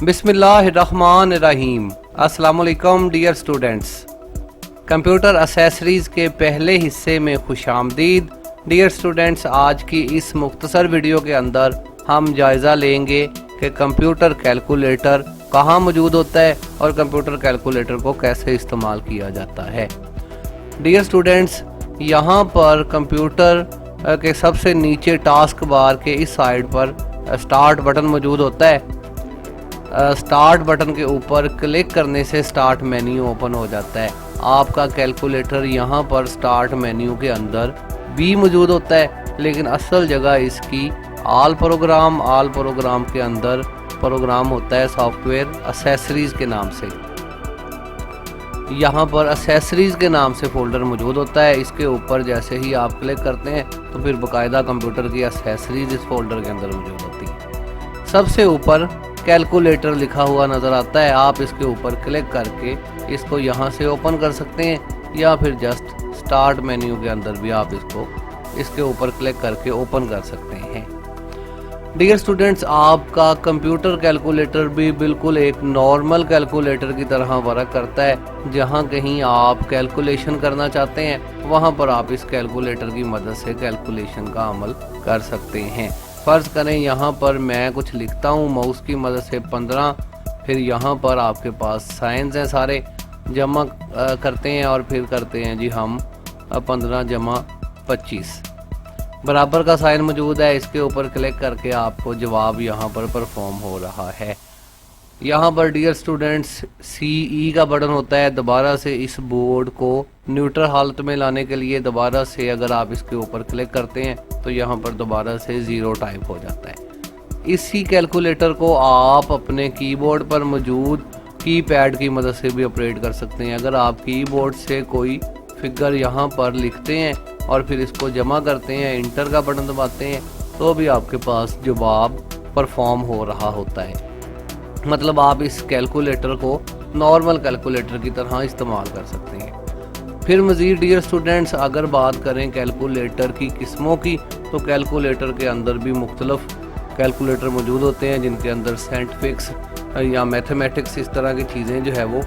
बिस्मिल्लाहिर्रहमानिर्रहीम। अस्सलामुअलैकुम dear students. Computer accessories के पहले हिस्से में खुशामदीद। डियर स्टूडेंट्स, आज की इस मुख्तसर वीडियो के अंदर हम जायज़ा लेंगे कि कंप्यूटर कैलकुलेटर कहाँ मौजूद होता है और कंप्यूटर कैलकुलेटर को कैसे इस्तेमाल किया जाता है। डियर स्टूडेंट्स, यहाँ पर कंप्यूटर के सबसे नीचे टास्क बार के इस साइड पर स्टार्ट बटन मौजूद होता है। स्टार्ट बटन के ऊपर क्लिक करने से स्टार्ट मेन्यू ओपन हो जाता है। आपका कैलकुलेटर यहाँ पर स्टार्ट मेन्यू के अंदर भी मौजूद होता है, लेकिन असल जगह इसकी ऑल प्रोग्राम के अंदर प्रोग्राम होता है सॉफ्टवेयर एसेसरीज़ के नाम से। यहाँ पर एसेसरीज़ के नाम से फ़ोल्डर मौजूद होता है। इसके ऊपर जैसे ही आप क्लिक करते हैं तो फिर बाकायदा कंप्यूटर की एसेसरीज़ इस फोल्डर के अंदर मौजूद होती है। सबसे ऊपर कैलकुलेटर लिखा हुआ नज़र आता है। आप इसके ऊपर क्लिक करके इसको यहाँ से ओपन कर सकते हैं या फिर जस्ट स्टार्ट मेन्यू के अंदर भी आप इसके ऊपर क्लिक करके ओपन कर सकते हैं। डियर स्टूडेंट्स, आपका कंप्यूटर कैलकुलेटर भी बिल्कुल एक नॉर्मल कैलकुलेटर की तरह वर्क करता है। जहाँ कहीं आप कैलकुलेशन करना चाहते हैं वहाँ पर आप इस कैलकुलेटर की मदद से कैलकुलेशन का अमल कर सकते हैं। फ़र्ज़ करें यहाँ पर मैं कुछ लिखता हूँ माउस की मदद से 15, फिर यहाँ पर आपके पास साइंस हैं, सारे जमा करते हैं और फिर करते हैं जी हम 15 जमा 25 बराबर का साइन मौजूद है। इसके ऊपर क्लिक करके आपको जवाब यहाँ पर परफॉर्म हो रहा है। यहाँ पर डियर स्टूडेंट्स CE का बटन होता है। दोबारा से इस बोर्ड को न्यूट्रल हालत में लाने के लिए दोबारा से अगर आप इसके ऊपर क्लिक करते हैं तो यहाँ पर दोबारा से 0 टाइप हो जाता है। इसी कैलकुलेटर को आप अपने कीबोर्ड पर मौजूद कीपैड की मदद से भी ऑपरेट कर सकते हैं। अगर आप कीबोर्ड से कोई फिगर यहाँ पर लिखते हैं और फिर इसको जमा करते हैं, इंटर का बटन दबाते हैं, तो भी आपके पास जवाब परफॉर्म हो रहा होता है। मतलब आप इस कैलकुलेटर को नॉर्मल कैलकुलेटर की तरह इस्तेमाल कर सकते हैं। फिर मज़ीद डियर स्टूडेंट्स, अगर बात करें कैलकुलेटर की किस्मों की, तो कैलकुलेटर के अंदर भी मुख्तलिफ कैलकुलेटर मौजूद होते हैं जिनके अंदर साइंटिफिक्स या मैथमेटिक्स इस तरह की चीज़ें जो है वो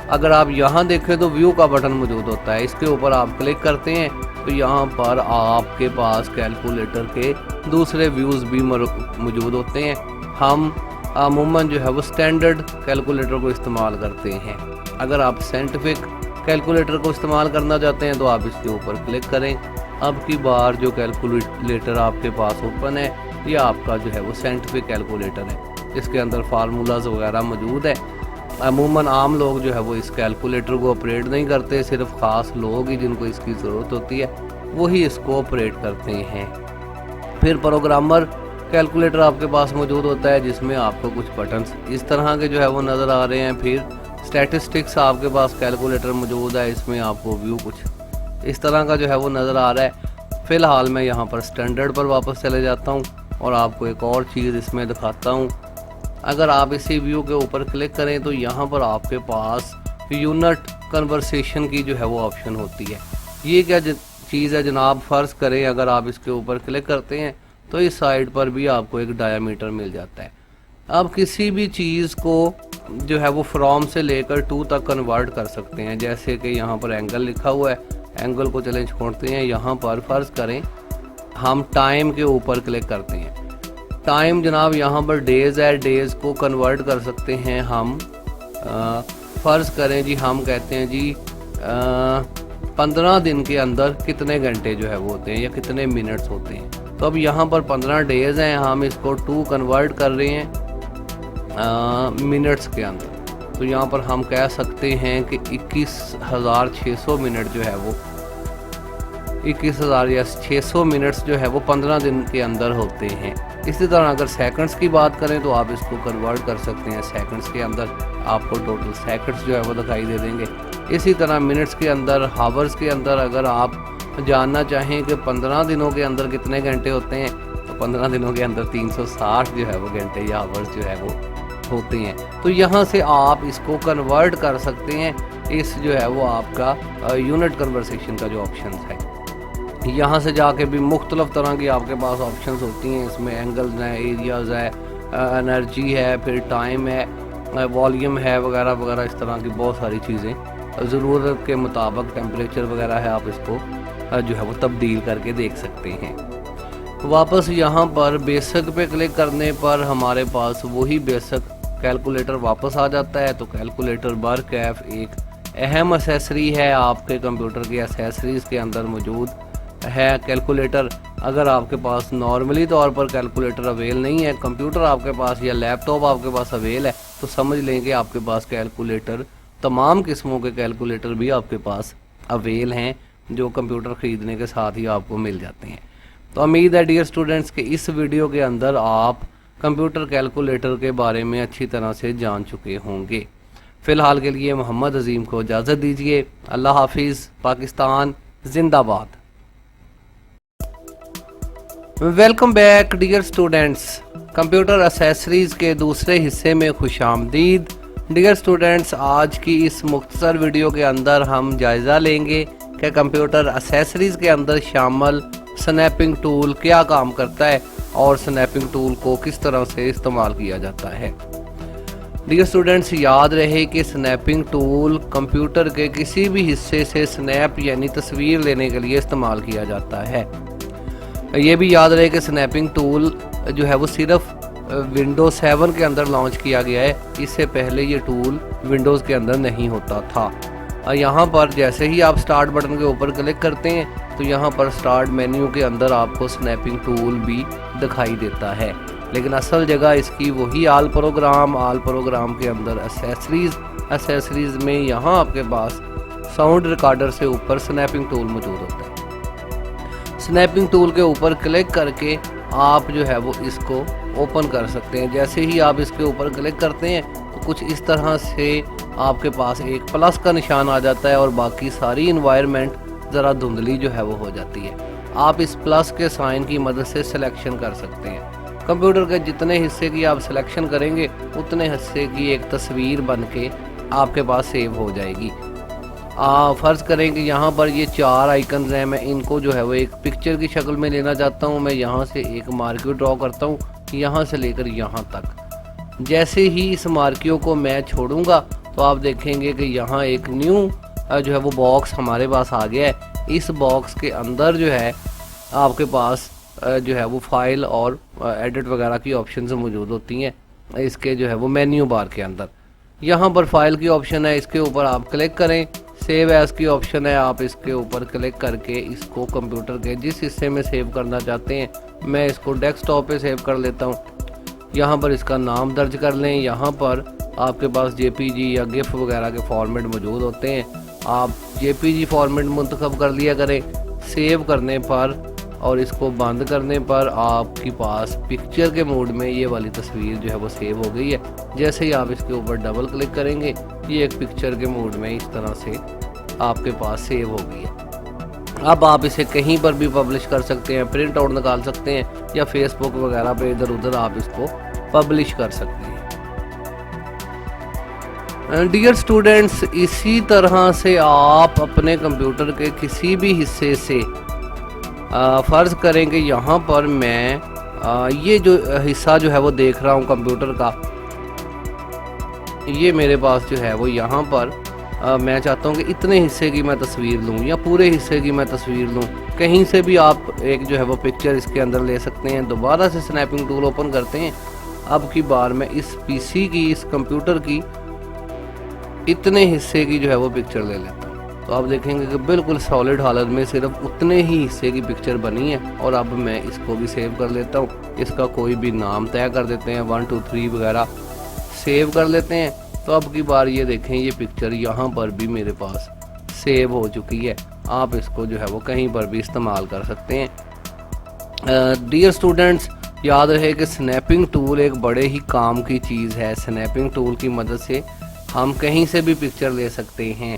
अगर आप यहाँ देखें तो व्यू का बटन मौजूद होता है। इसके ऊपर आप क्लिक करते हैं तो यहाँ पर आपके पास कैलकुलेटर के दूसरे व्यूज़ भी मौजूद होते हैं। हम अमूमन जो है वो स्टैंडर्ड कैलकुलेटर को इस्तेमाल करते हैं। अगर आप साइंटिफिक कैलकुलेटर को इस्तेमाल करना चाहते हैं तो आप इसके ऊपर क्लिक करें। अब की बार जो कैलकुलेटर आपके पास ओपन है ये आपका जो है वो साइंटिफिक कैलकुलेटर है। इसके अंदर फार्मूलाज वगैरह मौजूद है। अमूमन आम लोग जो है वो इस कैलकुलेटर को ऑपरेट नहीं करते, सिर्फ ख़ास लोग ही जिनको इसकी ज़रूरत होती है वही इसको ऑपरेट करते हैं। फिर प्रोग्रामर कैलकुलेटर आपके पास मौजूद होता है जिसमें आपको कुछ बटन्स इस तरह के जो है वो नज़र आ रहे हैं। फिर स्टैटिस्टिक्स आपके पास कैलकुलेटर मौजूद है, इसमें आपको व्यू कुछ इस तरह का जो है वो नज़र आ रहा है। फ़िलहाल मैं यहाँ पर स्टैंडर्ड पर वापस चले जाता हूँ और आपको एक और चीज़ इसमें दिखाता हूँ। अगर आप इसी व्यू के ऊपर क्लिक करें तो यहाँ पर आपके पास यूनिट कन्वर्सेशन की जो है वो ऑप्शन होती है। ये क्या चीज़ है जनाब? फ़र्ज़ करें अगर आप इसके ऊपर क्लिक करते हैं तो इस साइड पर भी आपको एक डायामीटर मिल जाता है। आप किसी भी चीज़ को जो है वो फ्रॉम से लेकर टू तक कन्वर्ट कर सकते हैं। जैसे कि यहाँ पर एंगल लिखा हुआ है, एंगल को चलें छोड़ते हैं। यहाँ पर फ़र्ज़ करें हम टाइम के ऊपर क्लिक करते हैं। टाइम जनाब यहाँ पर डेज़ है, डेज़ को कन्वर्ट कर सकते हैं हम। फ़र्ज़ करें जी हम कहते हैं जी 15 दिन के अंदर कितने घंटे जो है वो होते हैं या कितने मिनट्स होते हैं। तो अब यहाँ पर 15 डेज़ हैं, हम इसको 2 कन्वर्ट कर रहे हैं मिनट्स के अंदर। तो यहाँ पर हम कह सकते हैं कि 21,600 मिनट जो है वो 21,000 या 600 मिनट्स जो है वो 15 दिन के अंदर होते हैं। इसी तरह अगर सेकंड्स की बात करें तो आप इसको कन्वर्ट कर सकते हैं सेकंड्स के अंदर, आपको टोटल सेकंड्स जो है वो दिखाई दे देंगे। इसी तरह मिनट्स के अंदर, हावर्स के अंदर अगर आप जानना चाहें कि 15 दिनों के अंदर कितने घंटे होते हैं तो 15 दिनों के अंदर 360 जो है वो घंटे या आवर्स जो है वो होते हैं। तो यहाँ से आप इसको कन्वर्ट कर सकते हैं। इस जो है वो आपका यूनिट कन्वर्सेशन का जो ऑप्शन है यहाँ से जाके भी मुख्तलिफ तरह की आपके पास ऑप्शंस होती हैं। इसमें एंगल्स हैं, एरियाज़ है, एनर्जी है, फिर टाइम है, वॉल्यूम है, वगैरह वगैरह, इस तरह की बहुत सारी चीज़ें ज़रूरत के मुताबिक टेम्परेचर वगैरह है, आप इसको जो है वो तब्दील करके देख सकते हैं। वापस यहाँ पर बेसिक पे क्लिक करने पर हमारे पास वही बेसिक कैलकुलेटर वापस आ जाता है। तो कैलकुलेटर बारकैफ एक अहम एसेसरी है, आपके कंप्यूटर की एसेसरीज़ के अंदर मौजूद है। कैलकुलेटर अगर आपके पास नॉर्मली तौर पर कैलकुलेटर अवेल नहीं है, कंप्यूटर आपके पास या लैपटॉप आपके पास अवेल है, तो समझ लें कि आपके पास कैलकुलेटर, तमाम किस्मों के कैलकुलेटर भी आपके पास अवेल हैं, जो कंप्यूटर ख़रीदने के साथ ही आपको मिल जाते हैं। तो उम्मीद है डियर स्टूडेंट्स के इस वीडियो के अंदर आप कंप्यूटर कैलकुलेटर के बारे में अच्छी तरह से जान चुके होंगे। फ़िलहाल के लिए मोहम्मद अजीम को इजाज़त दीजिए। अल्लाह हाफिज़। पाकिस्तान जिंदाबाद। Welcome back dear students, computer accessories के दूसरे हिस्से में खुशामदीद। डियर स्टूडेंट्स, आज की इस मुख्तसर वीडियो के अंदर हम जायज़ा लेंगे कि कंप्यूटर एसेसरीज़ के अंदर शामिल स्नैपिंग टूल क्या काम करता है और स्नैपिंग टूल को किस तरह से इस्तेमाल किया जाता है। डियर स्टूडेंट्स, याद रहे कि स्नैपिंग टूल कंप्यूटर के किसी भी हिस्से से स्नैप यानी तस्वीर लेने के लिए इस्तेमाल किया जाता है। ये भी याद रहे कि स्नैपिंग टूल जो है वो सिर्फ विंडोज़ 7 के अंदर लॉन्च किया गया है, इससे पहले ये टूल विंडोज़ के अंदर नहीं होता था। यहाँ पर जैसे ही आप स्टार्ट बटन के ऊपर क्लिक करते हैं तो यहाँ पर स्टार्ट मेन्यू के अंदर आपको स्नैपिंग टूल भी दिखाई देता है, लेकिन असल जगह इसकी वही आल प्रोग्राम के अंदर एसेसरीज़ में यहाँ आपके पास साउंड रिकॉर्डर से ऊपर स्नैपिंग टूल मौजूद होता है। स्नैपिंग टूल के ऊपर क्लिक करके आप जो है वो इसको ओपन कर सकते हैं। जैसे ही आप इसके ऊपर क्लिक करते हैं तो कुछ इस तरह से आपके पास एक प्लस का निशान आ जाता है और बाकी सारी इन्वायरमेंट ज़रा धुंधली जो है वो हो जाती है। आप इस प्लस के साइन की मदद से सिलेक्शन कर सकते हैं। कंप्यूटर के जितने हिस्से की आप सिलेक्शन करेंगे उतने हिस्से की एक तस्वीर बन के आपके पास सेव हो जाएगी। फ़र्ज़ करें कि यहाँ पर ये 4 आइकन्स हैं, मैं इनको जो है वो एक पिक्चर की शक्ल में लेना चाहता हूँ। मैं यहाँ से एक मार्क्यू ड्रॉ करता हूँ, यहाँ से लेकर यहाँ तक। जैसे ही इस मार्क्यू को मैं छोड़ूंगा तो आप देखेंगे कि यहाँ एक न्यू जो है वो बॉक्स हमारे पास आ गया है। इस बॉक्स के अंदर जो है आपके पास जो है वो फाइल और एडिट वगैरह की ऑप्शंस मौजूद होती हैं। इसके जो है वो मेन्यू बार के अंदर यहाँ पर फाइल की ऑप्शन है, इसके ऊपर आप क्लिक करें। सेव एज की ऑप्शन है, आप इसके ऊपर क्लिक करके इसको कंप्यूटर के जिस हिस्से में सेव करना चाहते हैं, मैं इसको डेस्कटॉप पे सेव कर लेता हूँ। यहाँ पर इसका नाम दर्ज कर लें। यहाँ पर आपके पास जेपीजी या गिफ वगैरह के फॉर्मेट मौजूद होते हैं, आप जेपीजी फॉर्मेट मुंतखब कर लिया करें। सेव करने पर और इसको बंद करने पर आपके पास पिक्चर के मोड में ये वाली तस्वीर जो है वो सेव हो गई है। जैसे ही आप इसके ऊपर डबल क्लिक करेंगे ये एक पिक्चर के मोड में इस तरह से आपके पास सेव हो गई है। अब आप इसे कहीं पर भी पब्लिश कर सकते हैं, प्रिंट आउट निकाल सकते हैं या फेसबुक वगैरह पे इधर उधर आप इसको पब्लिश कर सकते हैं। डियर स्टूडेंट्स, इसी तरह से आप अपने कंप्यूटर के किसी भी हिस्से से फ़र्ज़ करें कि यहाँ पर मैं ये जो हिस्सा जो है वो देख रहा हूँ कंप्यूटर का, ये मेरे पास जो है वो यहाँ पर मैं चाहता हूँ कि इतने हिस्से की मैं तस्वीर लूँ या पूरे हिस्से की मैं तस्वीर लूँ। कहीं से भी आप एक जो है वो पिक्चर इसके अंदर ले सकते हैं। दोबारा से स्नैपिंग टूल ओपन करते हैं। अब की बार मैं इस पीसी की, इस कंप्यूटर की इतने हिस्से की जो है वो पिक्चर ले लेता हूँ। तो आप देखेंगे कि बिल्कुल सॉलिड हालत में सिर्फ उतने ही हिस्से की पिक्चर बनी है। और अब मैं इसको भी सेव कर लेता हूँ। इसका कोई भी नाम तय कर देते हैं, 1 2 3 वगैरह सेव कर लेते हैं। तो अब की बार ये देखें, ये पिक्चर यहाँ पर भी मेरे पास सेव हो चुकी है। आप इसको जो है वो कहीं पर भी इस्तेमाल कर सकते हैं। डियर स्टूडेंट्स, याद रहे कि स्नैपिंग टूल एक बड़े ही काम की चीज़ है। स्नैपिंग टूल की मदद से हम कहीं से भी पिक्चर ले सकते हैं।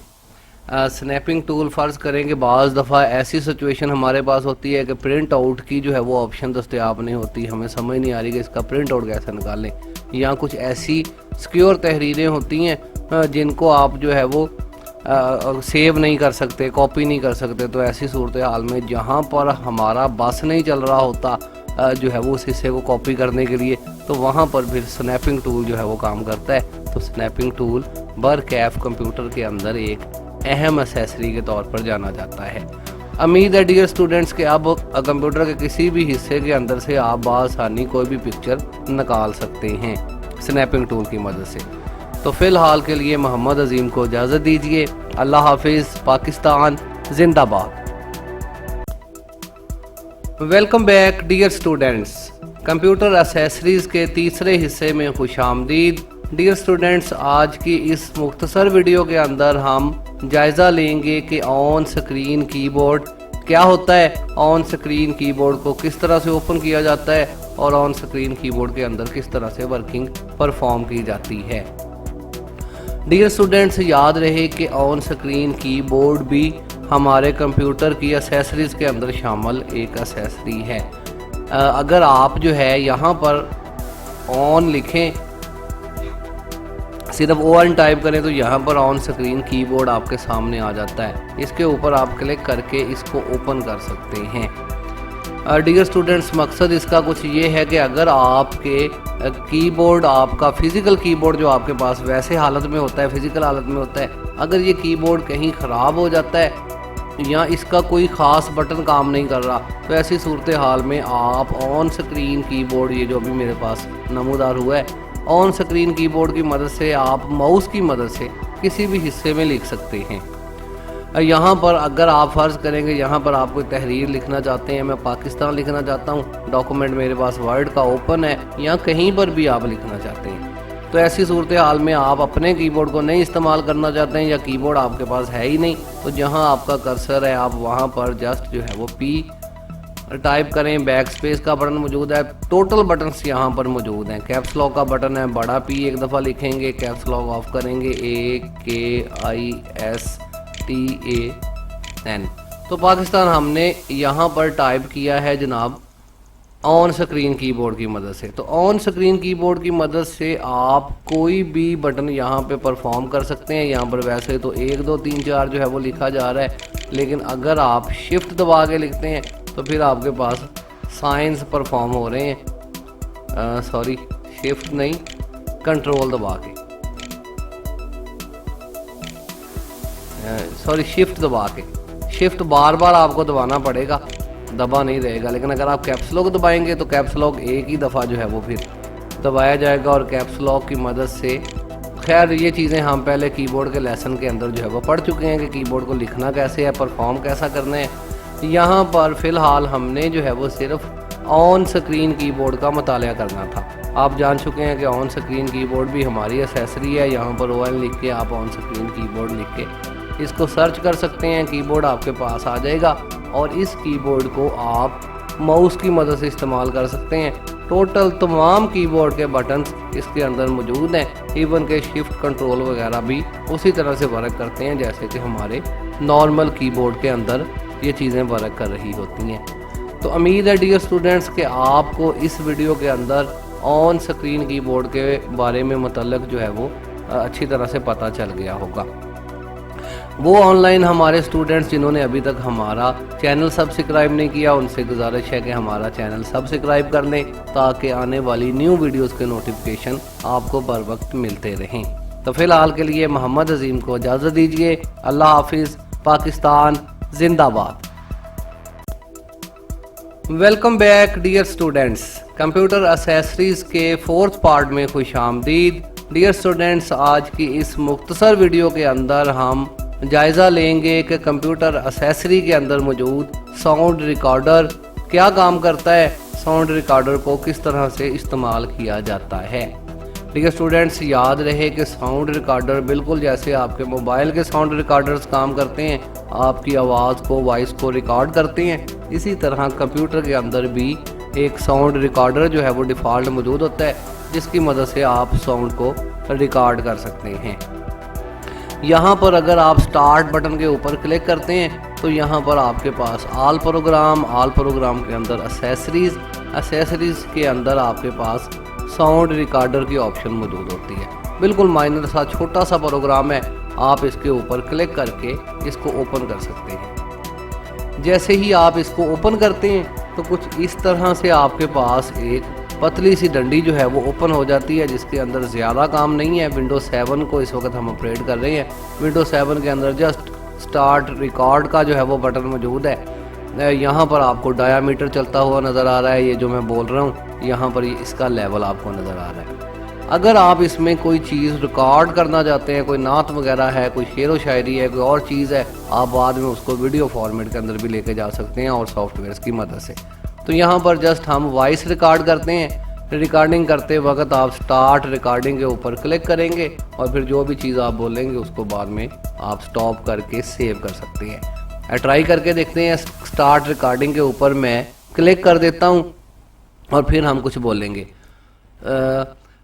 स्नैपिंग टूल फ़र्ज़ करें कि बाज़ दफ़ा ऐसी सिचुएशन हमारे पास होती है कि प्रिंट आउट की जो है वो ऑप्शन दस्तयाब नहीं होती, हमें समझ नहीं आ रही कि इसका प्रिंट आउट कैसे निकालें। या कुछ ऐसी सिक्योर तहरीरें होती हैं जिनको आप जो है वो सेव नहीं कर सकते, कॉपी नहीं कर सकते। तो ऐसी सूरत हाल में जहाँ पर हमारा बस नहीं चल रहा होता जो है वो उस हिस्से को कॉपी करने के लिए, तो वहाँ पर फिर स्नैपिंग टूल जो है वो काम करता है। तो स्नैपिंग टूल बरकैफ कंप्यूटर के अंदर एक अहम एक्सेसरी के तौर पर जाना जाता है। उम्मीद है डियर स्टूडेंट्स कि अब कंप्यूटर के किसी भी हिस्से के अंदर से आप बआसानी कोई भी पिक्चर निकाल सकते हैं स्नैपिंग टूल की मदद से। तो फिलहाल के लिए मोहम्मद अजीम को इजाज़त दीजिए। अल्लाह हाफिज़। पाकिस्तान जिंदाबाद। Welcome back dear students. Computer accessories के तीसरे हिस्से में खुशामदीद। डियर स्टूडेंट्स, आज की इस मुख्तसर वीडियो के अंदर हम जायज़ा लेंगे कि ऑन स्क्रीन कीबोर्ड क्या होता है, ऑन स्क्रीन कीबोर्ड को किस तरह से ओपन किया जाता है और ऑन स्क्रीन कीबोर्ड के अंदर किस तरह से वर्किंग परफॉर्म की जाती है। डियर स्टूडेंट्स, याद रहे कि ऑन स्क्रीन कीबोर्ड भी हमारे कंप्यूटर की एक्सेसरीज़ के अंदर शामिल एक एक्सेसरी है। अगर आप जो है यहाँ पर ऑन लिखें, सिर्फ ON टाइप करें तो यहाँ पर ऑन स्क्रीन कीबोर्ड आपके सामने आ जाता है। इसके ऊपर आप क्लिक करके इसको ओपन कर सकते हैं। डियर स्टूडेंट्स, मकसद इसका कुछ ये है कि अगर आपके कीबोर्ड, आपका फिज़िकल कीबोर्ड जो आपके पास वैसे हालत में होता है, फिज़िकल हालत में होता है, अगर ये कीबोर्ड कहीं ख़राब हो जाता है या इसका कोई ख़ास बटन काम नहीं कर रहा, तो ऐसी सूरत हाल में आप ऑन स्क्रीन कीबोर्ड, ये जो अभी मेरे पास नमूदार हुआ है, ऑन स्क्रीन कीबोर्ड की मदद से आप माउस की मदद से किसी भी हिस्से में लिख सकते हैं। यहाँ पर अगर आप फ़र्ज़ करेंगे, यहाँ पर आप कोई तहरीर लिखना चाहते हैं, मैं पाकिस्तान लिखना चाहता हूँ, डॉक्यूमेंट मेरे पास वर्ड का ओपन है, या कहीं पर भी आप लिखना चाहते हैं, तो ऐसी सूरत हाल में आप अपने कीबोर्ड को नहीं इस्तेमाल करना चाहते हैं या कीबोर्ड आपके पास है ही नहीं, तो जहाँ आपका कर्सर है आप वहाँ पर जस्ट जो है वो P टाइप करें। बैक स्पेस का बटन मौजूद है, टोटल बटन्स यहाँ पर मौजूद हैं। कैप्स लॉक का बटन है, बड़ा P एक दफ़ा लिखेंगे, कैप्स लॉक ऑफ करेंगे, AKISTAN। तो पाकिस्तान हमने यहाँ पर टाइप किया है जनाब ऑन स्क्रीन कीबोर्ड की मदद से। तो ऑन स्क्रीन कीबोर्ड की मदद से आप कोई भी बटन यहाँ पे परफॉर्म कर सकते हैं। यहाँ पर वैसे तो 1 2 3 4 जो है वो लिखा जा रहा है, लेकिन अगर आप शिफ्ट दबा के लिखते हैं तो फिर आपके पास साइंस परफॉर्म हो रहे हैं। सॉरी, शिफ्ट नहीं, कंट्रोल दबा के, सॉरी शिफ्ट दबा के, शिफ्ट बार बार आपको दबाना पड़ेगा, दबा नहीं रहेगा। लेकिन अगर आप कैप्स लॉक दबाएंगे तो कैप्स लॉक एक ही दफ़ा जो है वो फिर दबाया जाएगा और कैप्स लॉक की मदद से, खैर ये चीज़ें हम पहले कीबोर्ड के लेसन के अंदर जो है वो पढ़ चुके हैं कि कीबोर्ड को लिखना कैसे है, परफॉर्म कैसा करना है। यहाँ पर फ़िलहाल हमने जो है वो सिर्फ ऑन स्क्रीन कीबोर्ड का मुताला करना था। आप जान चुके हैं कि ऑन स्क्रीन कीबोर्ड भी हमारी एक्सेसरी है। यहाँ पर ON लिख के आप ऑन स्क्रीन कीबोर्ड लिख के इसको सर्च कर सकते हैं, कीबोर्ड आपके पास आ जाएगा और इस कीबोर्ड को आप माउस की मदद से इस्तेमाल कर सकते हैं। टोटल तमाम कीबोर्ड के बटन्स इसके अंदर मौजूद हैं, इवन के शिफ्ट कंट्रोल वगैरह भी उसी तरह से वर्क करते हैं जैसे कि हमारे नॉर्मल कीबोर्ड के अंदर ये चीज़ें वर्क कर रही होती हैं। तो उम्मीद है डियर स्टूडेंट्स कि आपको इस वीडियो के अंदर ऑन स्क्रीन कीबोर्ड के बारे में मतलब जो है वो अच्छी तरह से पता चल गया होगा। वो ऑनलाइन हमारे स्टूडेंट्स जिन्होंने अभी तक हमारा चैनल सब्सक्राइब नहीं किया, उनसे गुजारिश है कि हमारा चैनल सब्सक्राइब कर लें ताकि आने वाली न्यू वीडियोस के नोटिफिकेशन आपको बर वक्त मिलते रहें। तो फिलहाल के लिए मोहम्मद अजीम को इजाज़त दीजिए। अल्लाह हाफिज़। पाकिस्तान जिंदाबाद। Welcome back dear students. Computer accessories के 4th पार्ट में खुशामदीद। डियर स्टूडेंट्स, आज की इस मुख्तसर वीडियो के अंदर हम जायज़ा लेंगे कि कंप्यूटर एक्सेसरी के अंदर मौजूद साउंड रिकॉर्डर क्या काम करता है, साउंड रिकॉर्डर को किस तरह से इस्तेमाल किया जाता है। डियर स्टूडेंट्स, याद रहे कि साउंड रिकॉर्डर बिल्कुल जैसे आपके मोबाइल के साउंड रिकॉर्डर्स काम करते हैं, आपकी आवाज़ को, वॉइस को रिकॉर्ड करते हैं, इसी तरह कंप्यूटर के अंदर भी एक साउंड रिकॉर्डर जो है वो डिफ़ॉल्ट मौजूद होता है जिसकी मदद से आप साउंड को रिकॉर्ड कर सकते हैं। यहाँ पर अगर आप स्टार्ट बटन के ऊपर क्लिक करते हैं तो यहाँ पर आपके पास ऑल प्रोग्राम के अंदर एक्सेसरीज़ के अंदर आपके पास साउंड रिकॉर्डर की ऑप्शन मौजूद होती है। बिल्कुल माइनर सा छोटा सा प्रोग्राम है, आप इसके ऊपर क्लिक करके इसको ओपन कर सकते हैं। जैसे ही आप इसको ओपन करते हैं तो कुछ इस तरह से आपके पास एक पतली सी डंडी जो है वो ओपन हो जाती है, जिसके अंदर ज़्यादा काम नहीं है। विंडोज 7 को इस वक्त हम ऑपरेट कर रहे हैं। विंडोज 7 के अंदर जस्ट स्टार्ट रिकॉर्ड का जो है वो बटन मौजूद है। यहाँ पर आपको डायामीटर चलता हुआ नज़र आ रहा है, ये जो मैं बोल रहा हूँ यहाँ पर इसका लेवल आपको नज़र आ रहा है। अगर आप इसमें कोई चीज़ रिकॉर्ड करना चाहते हैं, कोई नात वगैरह है, कोई शेर व शायरी है, कोई और चीज़ है, आप बाद में उसको वीडियो फॉर्मेट के अंदर भी लेके जा सकते हैं और सॉफ्टवेयर की मदद से। तो यहाँ पर जस्ट हम वॉइस रिकॉर्ड करते हैं। रिकॉर्डिंग करते वक्त आप स्टार्ट रिकॉर्डिंग के ऊपर क्लिक करेंगे और फिर जो भी चीज़ आप बोलेंगे उसको बाद में आप स्टॉप करके सेव कर सकते हैं। ट्राई करके देखते हैं। स्टार्ट रिकॉर्डिंग के ऊपर मैं क्लिक कर देता हूँ और फिर हम कुछ बोलेंगे।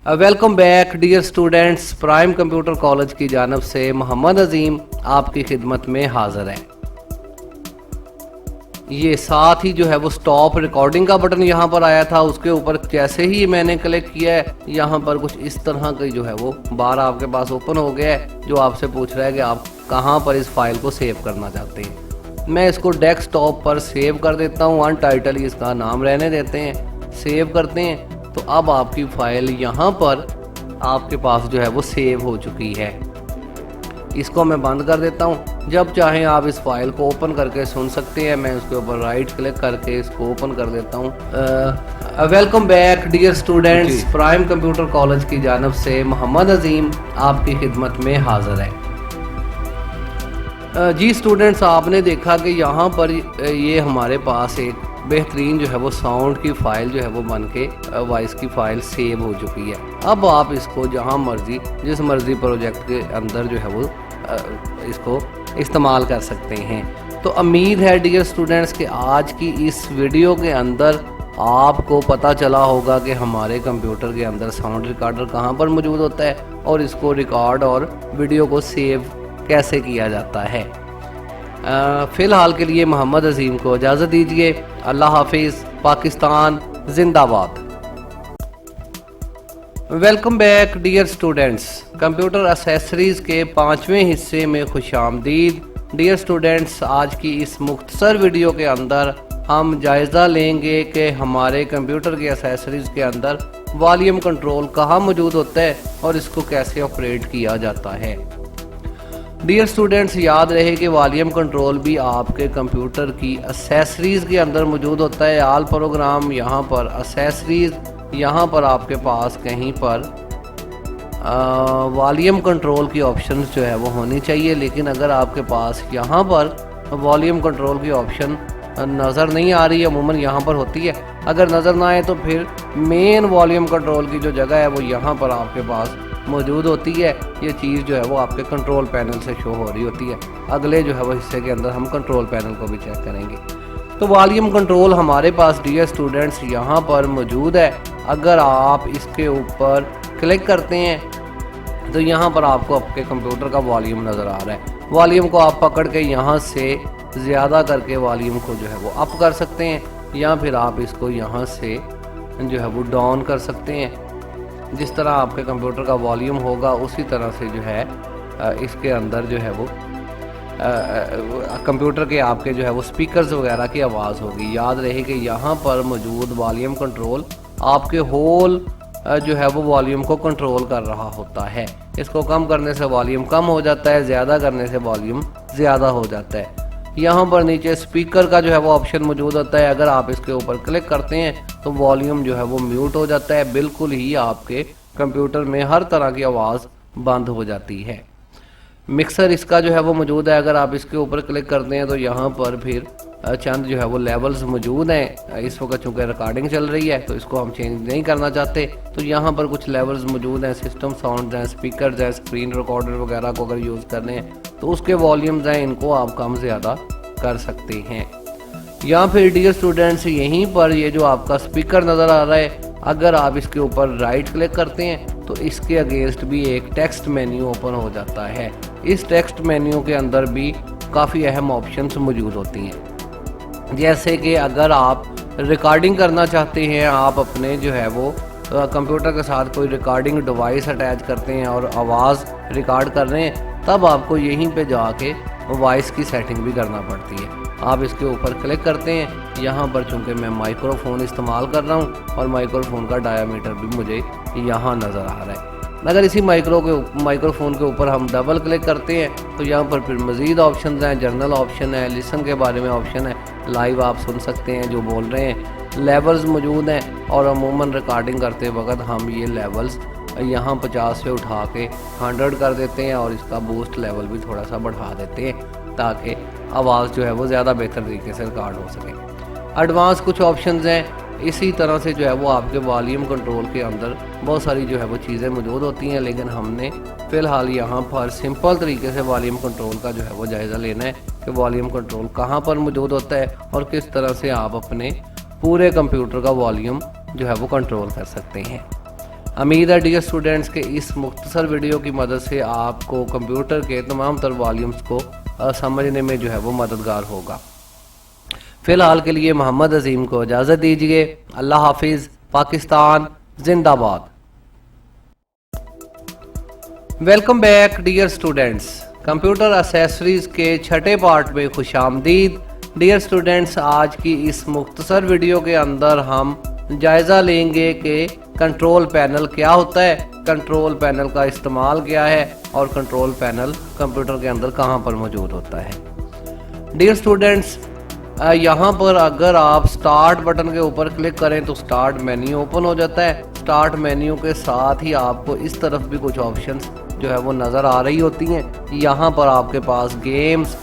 Welcome back dear students, prime computer college की जानब से मोहम्मद अजीम आपकी खिदमत में हाजिर है। ये साथ ही जो है वो स्टॉप रिकॉर्डिंग का बटन यहाँ पर आया था, उसके ऊपर जैसे ही मैंने क्लिक किया है यहाँ पर कुछ इस तरह का जो है वो बार आपके पास ओपन हो गया है, जो आपसे पूछ रहा है कि आप कहाँ पर इस फाइल को सेव करना चाहते हैं। मैं इसको डेस्कटॉप पर सेव कर देता हूँ, अनटाइटल इसका नाम रहने देते हैं, सेव करते हैं। तो अब आपकी फाइल यहाँ पर आपके पास जो है वो सेव हो चुकी है। इसको मैं बंद कर देता हूँ। जब चाहें आप इस फाइल को ओपन करके सुन सकते हैं। मैं उसके ऊपर राइट क्लिक करके इसको ओपन कर देता हूँ। Welcome back dear students, prime computer college की जानब से मोहम्मद अजीम आपकी खिदमत में हाजिर है। जी स्टूडेंट्स, आपने देखा कि यहाँ पर ये हमारे पास एक बेहतरीन जो है वो साउंड की फ़ाइल जो है वो बन के वॉइस की फ़ाइल सेव हो चुकी है। अब आप इसको जहाँ मर्जी जिस मर्जी प्रोजेक्ट के अंदर जो है वो इसको इस्तेमाल कर सकते हैं। तो उम्मीद है डियर स्टूडेंट्स कि आज की इस वीडियो के अंदर आपको पता चला होगा कि हमारे कंप्यूटर के अंदर साउंड रिकॉर्डर कहाँ पर मौजूद होता है और इसको रिकॉर्ड और वीडियो को सेव कैसे किया जाता है। फ़िलहाल के लिए मोहम्मद अजीम को इजाज़त दीजिए। अल्लाह हाफिज़। पाकिस्तान जिंदाबाद। Welcome back dear students, computer accessories के 5वें हिस्से में खुशामदीद। डियर स्टूडेंट्स, आज की इस मुख्तसर वीडियो के अंदर हम जायज़ा लेंगे कि हमारे कंप्यूटर के एसेसरीज़ के अंदर वॉल्यूम कंट्रोल कहाँ मौजूद होता है और इसको कैसे ऑपरेट किया जाता है। डियर स्टूडेंट्स, याद रहे कि वॉल्यूम कंट्रोल भी आपके कंप्यूटर की एसेसरीज़ के अंदर मौजूद होता है। आल प्रोग्राम, यहाँ पर एसेसरीज़, यहाँ पर आपके पास कहीं पर वॉल्यूम कंट्रोल की ऑप्शंस जो है वो होनी चाहिए। लेकिन अगर आपके पास यहाँ पर वॉल्यूम कंट्रोल की ऑप्शन नज़र नहीं आ रही है, अमूमन यहाँ पर होती है, अगर नज़र ना आए तो फिर मेन वॉल्यूम कंट्रोल की जो जगह है वो यहाँ पर आपके पास मौजूद होती है। ये चीज़ जो है वो आपके कंट्रोल पैनल से शो हो रही होती है। अगले जो है वो हिस्से के अंदर हम कंट्रोल पैनल को भी चेक करेंगे। तो वॉल्यूम कंट्रोल हमारे पास डियर स्टूडेंट्स यहाँ पर मौजूद है। अगर आप इसके ऊपर क्लिक करते हैं तो यहाँ पर आपको आपके कंप्यूटर का वॉल्यूम नज़र आ रहा है। वॉल्यूम को आप पकड़ के यहाँ से ज़्यादा करके वॉल्यूम को जो है वो अप कर सकते हैं, या फिर आप इसको यहाँ से जो है वो डाउन कर सकते हैं। जिस तरह आपके कंप्यूटर का वॉल्यूम होगा उसी तरह से जो है इसके अंदर जो है वो कंप्यूटर के आपके जो है वो स्पीकर्स वगैरह की आवाज़ होगी। याद रहे कि यहाँ पर मौजूद वॉल्यूम कंट्रोल आपके होल जो है वो वॉल्यूम को कंट्रोल कर रहा होता है। इसको कम करने से वॉल्यूम कम हो जाता है, ज़्यादा करने से वॉल्यूम ज़्यादा हो जाता है। यहाँ पर नीचे स्पीकर का जो है वो ऑप्शन मौजूद होता है। अगर आप इसके ऊपर क्लिक करते हैं तो वॉल्यूम जो है वो म्यूट हो जाता है। बिल्कुल ही आपके कंप्यूटर में हर तरह की आवाज़ बंद हो जाती है। मिक्सर इसका जो है वो मौजूद है। अगर आप इसके ऊपर क्लिक करते हैं तो यहाँ पर फिर चंद जो है वो लेवल्स मौजूद हैं। इस वक्त चूँकि रिकॉर्डिंग चल रही है तो इसको हम चेंज नहीं करना चाहते, तो यहाँ पर कुछ लेवल्स मौजूद हैं। सिस्टम साउंड हैं, स्पीकर हैं, स्क्रीन रिकॉर्डर वगैरह को अगर यूज़ करने हैं तो उसके वॉल्यूम्स हैं, इनको आप कम ज़्यादा कर सकते हैं। या फिर डियर स्टूडेंट्स, यहीं पर ये जो आपका स्पीकर नज़र आ रहा है, अगर आप इसके ऊपर राइट क्लिक करते हैं तो इसके अगेंस्ट भी एक टेक्स्ट मेन्यू ओपन हो जाता है। इस टेक्स्ट मेन्यू के अंदर भी काफ़ी अहम ऑप्शंस मौजूद होती हैं। जैसे कि अगर आप रिकॉर्डिंग करना चाहते हैं, आप अपने जो है वो कंप्यूटर के साथ कोई रिकॉर्डिंग डिवाइस अटैच करते हैं और आवाज़ रिकॉर्ड कर रहे हैं, तब आपको यहीं पे जाके वॉइस की सेटिंग भी करना पड़ती है। आप इसके ऊपर क्लिक करते हैं। यहाँ पर चूँकि मैं माइक्रोफोन इस्तेमाल कर रहा हूँ और माइक्रोफोन का डायामीटर भी मुझे यहाँ नज़र आ रहा है। अगर इसी माइक्रोफोन के ऊपर हम डबल क्लिक करते हैं तो यहाँ पर फिर मज़ीद ऑप्शन हैं, जर्नल ऑप्शन है, लिसन के बारे में ऑप्शन है, लाइव आप सुन सकते हैं जो बोल रहे हैं, लेवल्स मौजूद हैं और अमूमन रिकॉर्डिंग करते वक्त हम ये लेवल्स यहाँ 50 से उठा के 100 कर देते हैं और इसका बूस्ट लेवल भी थोड़ा सा बढ़ा देते हैं ताकि आवाज़ जो है वो ज़्यादा बेहतर तरीके से रिकॉर्ड हो सके। एडवांस कुछ ऑप्शंस हैं। इसी तरह से जो है वो आपके वॉल्यूम कंट्रोल के अंदर बहुत सारी जो है वो चीज़ें मौजूद होती हैं, लेकिन हमने फ़िलहाल यहाँ पर सिंपल तरीके से वॉल्यूम कंट्रोल का जो है वो जायज़ा लेना है कि वॉल्यूम कंट्रोल कहाँ पर मौजूद होता है और किस तरह से आप अपने पूरे कंप्यूटर का वॉल्यूम जो है वो कंट्रोल कर सकते हैं। उम्मीद है डियर स्टूडेंट्स के इस मुख्तसर वीडियो की मदद से आपको कंप्यूटर के तमाम तर वॉल्यूम्स को समझने में जो है वो मददगार होगा। फ़िलहाल के लिए मोहम्मद अजीम को इजाज़त दीजिए। अल्लाह हाफिज़। पाकिस्तान जिंदाबाद। Welcome back dear students. Computer accessories के छठे पार्ट में खुशामदीद। डियर स्टूडेंट्स, आज की इस मुख्तसर वीडियो के अंदर हम जायज़ा लेंगे कि कंट्रोल पैनल क्या होता है, कंट्रोल पैनल का इस्तेमाल क्या है और कंट्रोल पैनल कंप्यूटर के अंदर कहाँ पर मौजूद होता है। डियर स्टूडेंट्स, यहाँ पर अगर आप स्टार्ट बटन के ऊपर क्लिक करें तो स्टार्ट मेन्यू ओपन हो जाता है। स्टार्ट मेन्यू के साथ ही आपको इस तरफ भी कुछ ऑप्शंस जो है वो नज़र आ रही होती हैं। यहाँ पर आपके पास गेम्स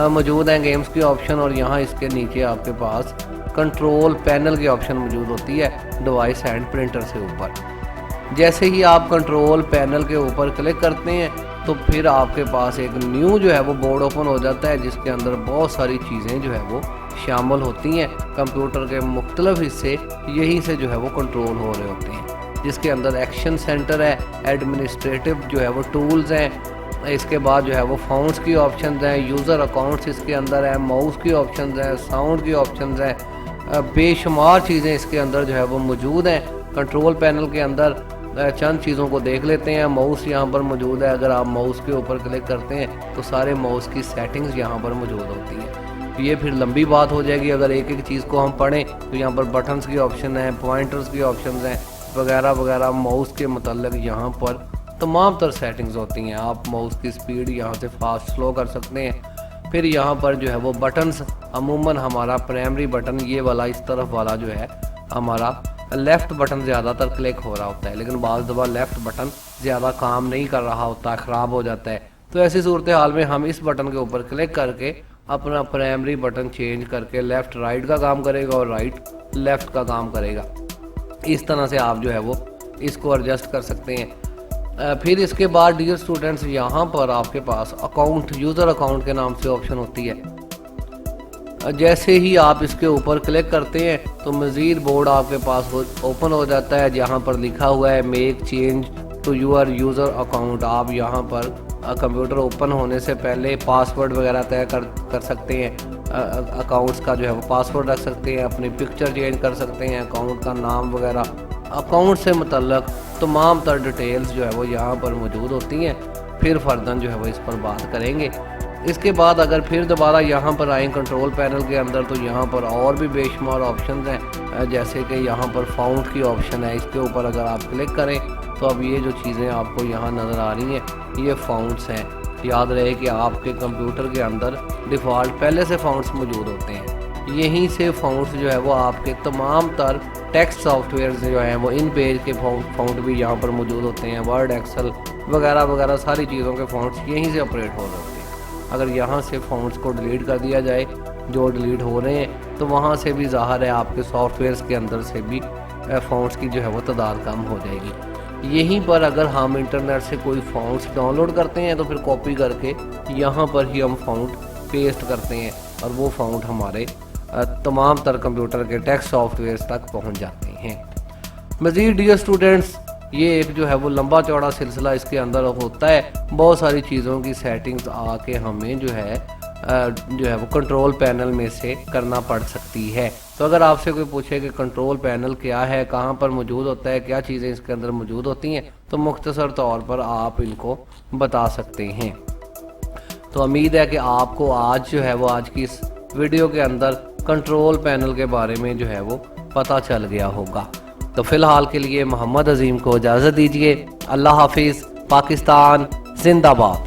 मौजूद हैं, गेम्स की ऑप्शन, और यहाँ इसके नीचे आपके पास कंट्रोल पैनल की ऑप्शन मौजूद होती है डिवाइस एंड प्रिंटर से ऊपर। जैसे ही आप कंट्रोल पैनल के ऊपर क्लिक करते हैं तो फिर आपके पास एक न्यू जो है वो बोर्ड ओपन हो जाता है जिसके अंदर बहुत सारी चीज़ें जो है वो शामिल होती हैं। कंप्यूटर के मुख्तलिफ हिस्से यहीं से जो है वो कंट्रोल हो रहे होते हैं, जिसके अंदर एक्शन सेंटर है, एडमिनिस्ट्रेटिव जो है वो टूल्स हैं, इसके बाद जो है वो फ़ॉन्ट्स की ऑप्शंस हैं, यूज़र अकाउंट्स इसके अंदर है, माउस की ऑप्शंस हैं, साउंड की ऑप्शंस हैं, बेशुमार चीज़ें इसके अंदर जो है वो मौजूद हैं। कंट्रोल पैनल के अंदर चंद चीज़ों को देख लेते हैं। माउस यहाँ पर मौजूद है। अगर आप माउस के ऊपर क्लिक करते हैं तो सारे माउस की सेटिंग्स यहाँ पर मौजूद होती हैं। ये फिर लंबी बात हो जाएगी अगर एक एक चीज़ को हम पढ़ें। तो यहाँ पर बटन्स की ऑप्शन है, पॉइंटर्स की ऑप्शन हैं, वगैरह वगैरह। माउस के मतलब यहाँ पर तमाम तर सेटिंग्स होती हैं। आप माउस की स्पीड यहाँ से फास्ट स्लो कर सकते हैं। फिर यहाँ पर जो है वो बटन्स, अमूमन हमारा प्राइमरी बटन ये वाला, इस तरफ वाला जो है हमारा लेफ़्ट बटन ज़्यादातर क्लिक हो रहा होता है, लेकिन बाज़ दफ़ा लेफ़्ट बटन ज़्यादा काम नहीं कर रहा होता, ख़राब हो जाता है। तो ऐसी सूरत हाल में हम इस बटन के ऊपर क्लिक करके अपना प्राइमरी बटन चेंज करके लेफ़्ट राइट का काम करेगा और राइट लेफ़्ट का काम करेगा। इस तरह से आप जो है वो इसको एडजस्ट कर सकते हैं। फिर इसके बाद डियर स्टूडेंट्स, यहाँ पर आपके पास अकाउंट, यूज़र अकाउंट के नाम से ऑप्शन होती है। जैसे ही आप इसके ऊपर क्लिक करते हैं तो मज़ीद बोर्ड आपके पास ओपन हो जाता है जहाँ पर लिखा हुआ है make change to your user account. आप यहाँ पर कंप्यूटर ओपन होने से पहले पासवर्ड वगैरह तय कर सकते हैं। अकाउंट्स का जो है वो पासवर्ड रख सकते हैं, अपनी पिक्चर चेंज कर सकते हैं, अकाउंट का नाम वगैरह, अकाउंट से मुतल्लक तमाम तर डिटेल्स जो है वो यहाँ पर मौजूद होती हैं। फिर फर्दन जो है वो इस पर बात करेंगे। इसके बाद अगर फिर दोबारा यहाँ पर आएँ कंट्रोल पैनल के अंदर तो यहाँ पर और भी बेशुमार ऑप्शंस हैं। जैसे कि यहाँ पर फ़ॉन्ट की ऑप्शन है, इसके ऊपर अगर आप क्लिक करें तो अब ये जो चीज़ें आपको यहाँ नज़र आ रही हैं ये फ़ॉन्ट्स हैं। याद रहे कि आपके कंप्यूटर के अंदर डिफ़ॉल्ट पहले से फ़ॉन्ट्स मौजूद होते हैं। यहीं से फ़ॉन्ट्स जो है वो आपके तमाम तर टेक्स्ट सॉफ्टवेयर जो हैं वो इन पेज के फ़ॉन्ट भी यहाँ पर मौजूद होते हैं। वर्ड, एक्सेल वगैरह वगैरह सारी चीज़ों के फ़ॉन्ट्स यहीं से ऑपरेट हो रहे होते हैं। अगर यहाँ से फ़ॉन्ट्स को डिलीट कर दिया जाए जो डिलीट हो रहे हैं तो वहाँ से भी ज़ाहिर है आपके सॉफ्टवेयर्स के अंदर से भी फ़ॉन्ट्स की जो है वो तादाद कम हो जाएगी। यहीं पर अगर हम इंटरनेट से कोई फ़ॉन्ट्स डाउनलोड करते हैं तो फिर कॉपी करके यहाँ पर ही हम फ़ॉन्ट पेस्ट करते हैं और वो फ़ॉन्ट हमारे तमाम तर कंप्यूटर के टेक्स्ट सॉफ्टवेयर तक पहुँच जाते हैं। मज़ीद डियर स्टूडेंट्स, ये एक जो है वो लंबा चौड़ा सिलसिला इसके अंदर होता है। बहुत सारी चीज़ों की सेटिंग्स आके हमें जो है वो कंट्रोल पैनल में से करना पड़ सकती है। तो अगर आपसे कोई पूछे कि कंट्रोल पैनल क्या है, कहाँ पर मौजूद होता है, क्या चीज़ें इसके अंदर मौजूद होती हैं, तो मुख्तसर तौर पर आप इनको बता सकते हैं। तो उम्मीद है कि आपको आज जो है वो आज की इस वीडियो के अंदर कंट्रोल पैनल के बारे में जो है वो पता चल गया होगा। तो फिलहाल के लिए मोहम्मद अजीम को इजाज़त दीजिए। अल्लाह हाफिज़। पाकिस्तान जिंदाबाद।